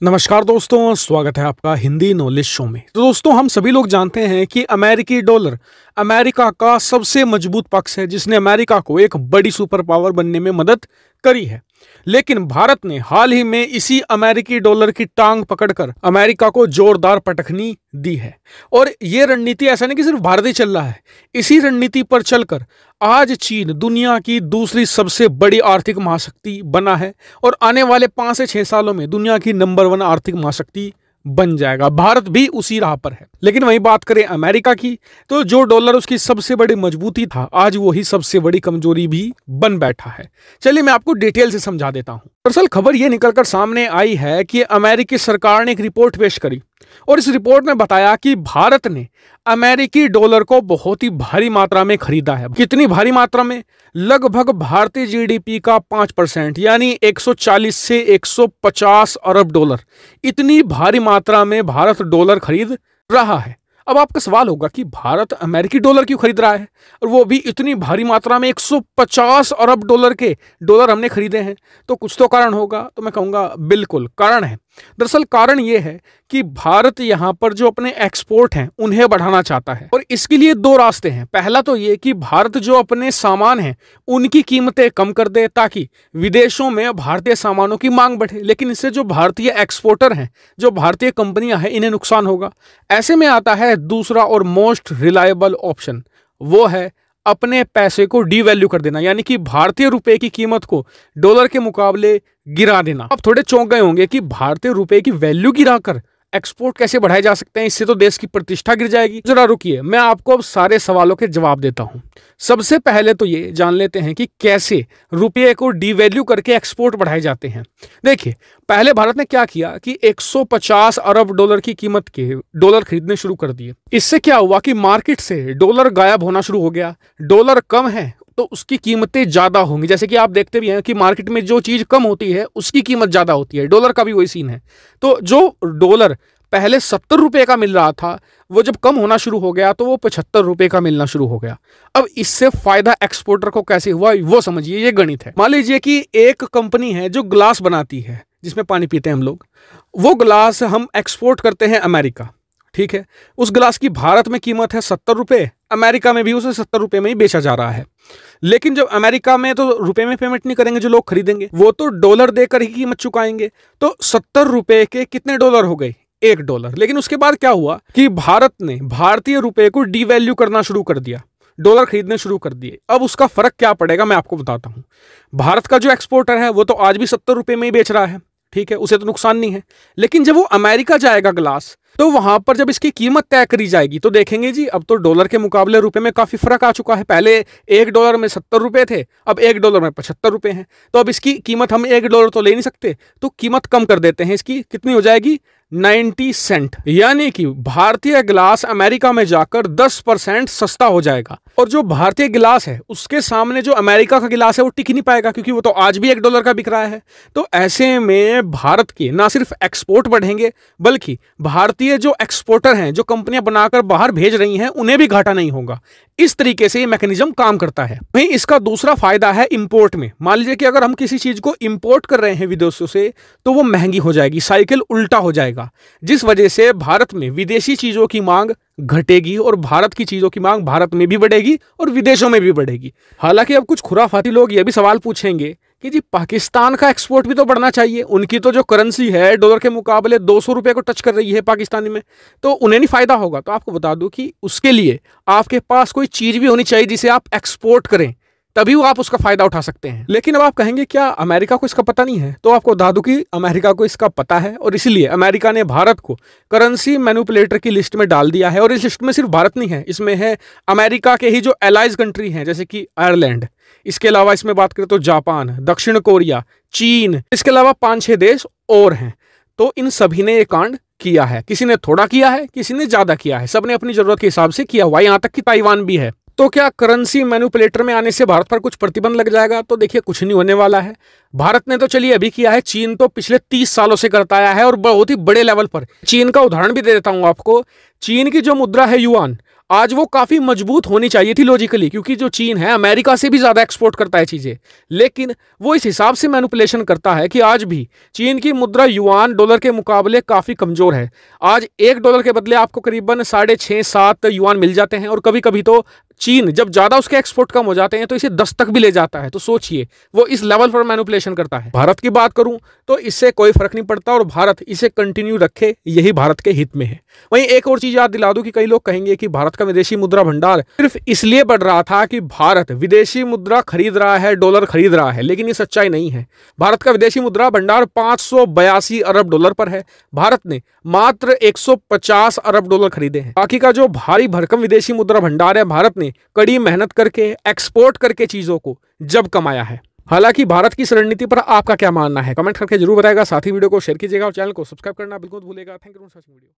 नमस्कार दोस्तों, स्वागत है आपका हिंदी नॉलेज शो में। तो दोस्तों, हम सभी लोग जानते हैं कि अमेरिकी डॉलर अमेरिका का सबसे मजबूत पक्ष है, जिसने अमेरिका को एक बड़ी सुपर पावर बनने में मदद करी है। लेकिन भारत ने हाल ही में इसी अमेरिकी डॉलर की टांग पकड़कर अमेरिका को जोरदार पटखनी दी है। और ये रणनीति ऐसा नहीं कि सिर्फ भारत ही चल रहा है, इसी रणनीति पर चलकर आज चीन दुनिया की दूसरी सबसे बड़ी आर्थिक महाशक्ति बना है और आने वाले 5 से 6 सालों में दुनिया की नंबर 1 आर्थिक महाशक्ति बन जाएगा। भारत भी उसी राह पर है। लेकिन वही बात करें अमेरिका की, तो जो डॉलर उसकी सबसे बड़ी मजबूती था, आज वही सबसे बड़ी कमजोरी भी बन बैठा है। चलिए मैं आपको डिटेल से समझा देता हूं। दरअसल खबर यह निकलकर सामने आई है कि अमेरिकी सरकार ने एक रिपोर्ट पेश करी और इस रिपोर्ट में बताया कि भारत ने अमेरिकी डॉलर को बहुत ही भारी मात्रा में खरीदा है। कितनी भारी मात्रा में? लगभग भारतीय जीडीपी का 5%, यानी 140 से 150 अरब डॉलर। इतनी भारी मात्रा में भारत डॉलर खरीद रहा है। अब आपका सवाल होगा कि भारत अमेरिकी डॉलर क्यों खरीद रहा है, और वो भी इतनी भारी मात्रा में 150 अरब डॉलर के डॉलर हमने खरीदे हैं, तो कुछ तो कारण होगा। तो मैं कहूँगा बिल्कुल कारण है। दरअसल कारण ये है कि भारत यहाँ पर जो अपने एक्सपोर्ट हैं उन्हें बढ़ाना चाहता है, और इसके लिए 2 रास्ते हैं। पहला तो ये कि भारत जो अपने सामान हैं उनकी कीमतें कम कर दे, ताकि विदेशों में भारतीय सामानों की मांग बढ़े। लेकिन इससे जो भारतीय एक्सपोर्टर हैं, जो भारतीय कंपनियां हैं, इन्हें नुकसान होगा। ऐसे में आता है दूसरा और मोस्ट रिलायबल ऑप्शन, वो है अपने पैसे को डीवैल्यू कर देना, यानी कि भारतीय रुपए की कीमत को डॉलर के मुकाबले गिरा देना। अब थोड़े चौंक गए होंगे कि भारतीय रुपए की वैल्यू गिराकर एक्सपोर्ट कैसे बढ़ाए जा सकते हैं, इससे तो देश की प्रतिष्ठा गिर जाएगी। जरा रुकिए, मैं आपको अब सारे सवालों के जवाब देता हूं। सबसे पहले तो ये जान लेते हैं कि कैसे रुपये को डीवैल्यू करके एक्सपोर्ट बढ़ाए जाते हैं। देखिए, पहले भारत ने क्या किया कि 150 अरब डॉलर की कीमत के डॉलर खरीदने शुरू कर दिए। इससे क्या हुआ कि मार्केट से डॉलर गायब होना शुरू हो गया। डॉलर कम है तो उसकी कीमतें ज्यादा होंगी। जैसे कि आप देखते भी हैं कि मार्केट में जो चीज कम होती है उसकी कीमत ज्यादा होती है। डॉलर का भी वही सीन है। तो जो डॉलर पहले 70 रुपए का मिल रहा था, वो जब कम होना शुरू हो गया तो वो 75 रुपए का मिलना शुरू हो गया। अब इससे फायदा एक्सपोर्टर को कैसे हुआ वो समझिए, ये गणित है। मान लीजिए कि एक कंपनी है जो ग्लास बनाती है, जिसमें पानी पीते हैं हम लोग। वो ग्लास हम एक्सपोर्ट करते हैं अमेरिका, ठीक है। उस ग्लास की भारत में कीमत है 70 रुपए, अमेरिका में भी उसे 70 रुपए में ही बेचा जा रहा है। लेकिन जब अमेरिका में तो रुपए में पेमेंट नहीं करेंगे जो लोग खरीदेंगे, वो तो डॉलर देकर ही कीमत चुकाएंगे। तो 70 रुपए के कितने डॉलर हो गए? 1 डॉलर। लेकिन उसके बाद क्या हुआ कि भारत ने भारतीय रुपए को डीवैल्यू करना शुरू कर दिया, डॉलर खरीदने शुरू कर दिए। अब उसका फर्क क्या पड़ेगा मैं आपको बताता हूं। भारत का जो एक्सपोर्टर है वो तो आज भी 70 रुपए में ही बेच रहा है, ठीक है, उसे तो नुकसान नहीं है। लेकिन जब वो अमेरिका जाएगा ग्लास, तो वहां पर जब इसकी कीमत तय करी जाएगी तो देखेंगे जी, अब तो डॉलर के मुकाबले रुपए में काफी फर्क आ चुका है। पहले 1 डॉलर में 70 रुपए थे, अब 1 डॉलर में 75 रुपए हैं। तो अब इसकी कीमत हम 1 डॉलर तो ले नहीं सकते, तो कीमत कम कर देते हैं। इसकी कितनी हो जाएगी? 90 सेंट। यानी कि भारतीय गिलास अमेरिका में जाकर 10% सस्ता हो जाएगा। और जो भारतीय गिलास है उसके सामने जो अमेरिका का गिलास है वो टिक नहीं पाएगा, क्योंकि वो तो आज भी 1 डॉलर का बिक रहा है। तो ऐसे में भारत के ना सिर्फ एक्सपोर्ट बढ़ेंगे, बल्कि भारतीय जो एक्सपोर्टर हैं, जो कंपनियां बनाकर बाहर भेज रही हैं, उन्हें भी घाटा नहीं होगा। इस तरीके से ये मैकेनिज्म काम करता है। वहीं इसका दूसरा फायदा है इंपोर्ट में। मान लीजिए कि अगर हम किसी चीज को इंपोर्ट कर रहे हैं विदेशों से, तो वो महंगी हो जाएगी, साइकिल उल्टा हो जाएगा, जिस वजह से भारत में विदेशी चीजों की मांग घटेगी और भारत की चीजों की मांग भारत में भी बढ़ेगी और विदेशों में भी बढ़ेगी। हालांकि अब कुछ खुराफाती लोग ये भी सवाल पूछेंगे कि जी पाकिस्तान का एक्सपोर्ट भी तो बढ़ना चाहिए, उनकी तो जो करेंसी है डॉलर के मुकाबले 200 रुपए को टच कर रही है पाकिस्तानी में, तो उन्हें नहीं फायदा होगा। तो आपको बता दूं कि उसके लिए आपके पास कोई चीज भी होनी चाहिए जिसे आप एक्सपोर्ट करें, तभी वो आप उसका फायदा उठा सकते हैं। लेकिन अब आप कहेंगे क्या अमेरिका को इसका पता नहीं है? तो आपको बता दूं कि अमेरिका को इसका पता है, और इसीलिए अमेरिका ने भारत को करेंसी मैनिपुलेटर की लिस्ट में डाल दिया है। और इस लिस्ट में सिर्फ भारत नहीं है, इसमें है अमेरिका के ही जो एलाइज कंट्री हैं, जैसे कि आयरलैंड। इसके अलावा इसमें बात करें तो जापान, दक्षिण कोरिया, चीन, इसके अलावा 5-6 देश और हैं। तो इन सभी ने ये कांड किया है। किसी ने थोड़ा किया है, किसी ने ज्यादा किया है, सबने अपनी जरूरत के हिसाब से किया हुआ। यहाँ तक कि ताइवान भी है। तो क्या करेंसी मैनिपुलेटर में आने से भारत पर कुछ प्रतिबंध लग जाएगा? तो देखिए, कुछ नहीं होने वाला है। भारत ने तो चलिए अभी किया है, चीन तो पिछले 30 सालों से करता आया है और बहुत ही बड़े लेवल पर। चीन का उदाहरण भी दे देता हूं आपको। चीन की जो मुद्रा है युआन, आज वो काफी मजबूत होनी चाहिए थी लॉजिकली, क्योंकि जो चीन है अमेरिका से भी ज्यादा एक्सपोर्ट करता है चीजें, लेकिन वो इस हिसाब से मैनिपुलेशन करता है कि आज भी चीन की मुद्रा युआन डॉलर के मुकाबले काफी कमजोर है। आज $1 के बदले आपको करीबन 6.5-7 युआन मिल जाते हैं, और कभी कभी तो चीन जब ज्यादा उसके एक्सपोर्ट कम हो जाते हैं तो इसे 10 तक भी ले जाता है। तो सोचिए वो इस लेवल पर मैनिपुलेशन करता है। भारत की बात करूं तो इससे कोई फर्क नहीं पड़ता, और भारत इसे कंटिन्यू रखे यही भारत के हित में है। वहीं एक और चीज याद दिला दूं कि कई लोग कहेंगे कि भारत का विदेशी मुद्रा भंडार सिर्फ इसलिए बढ़ रहा था कि भारत विदेशी मुद्रा खरीद रहा है, डॉलर खरीद रहा है, लेकिन ये सच्चाई नहीं है। भारत का विदेशी मुद्रा भंडार 582 अरब डॉलर पर है। भारत ने मात्र 150 अरब डॉलर खरीदे हैं। बाकी का जो भारी भरकम विदेशी मुद्रा भंडार है, भारत ने कड़ी मेहनत करके एक्सपोर्ट करके चीजों को जब कमाया है। हालांकि भारत की इस रणनीति पर आपका क्या मानना है, कमेंट करके जरूर बताएगा। साथ ही वीडियो को शेयर कीजिएगा और चैनल को सब्सक्राइब करना बिल्कुल मत भूलिएगा। Thank you for watching video.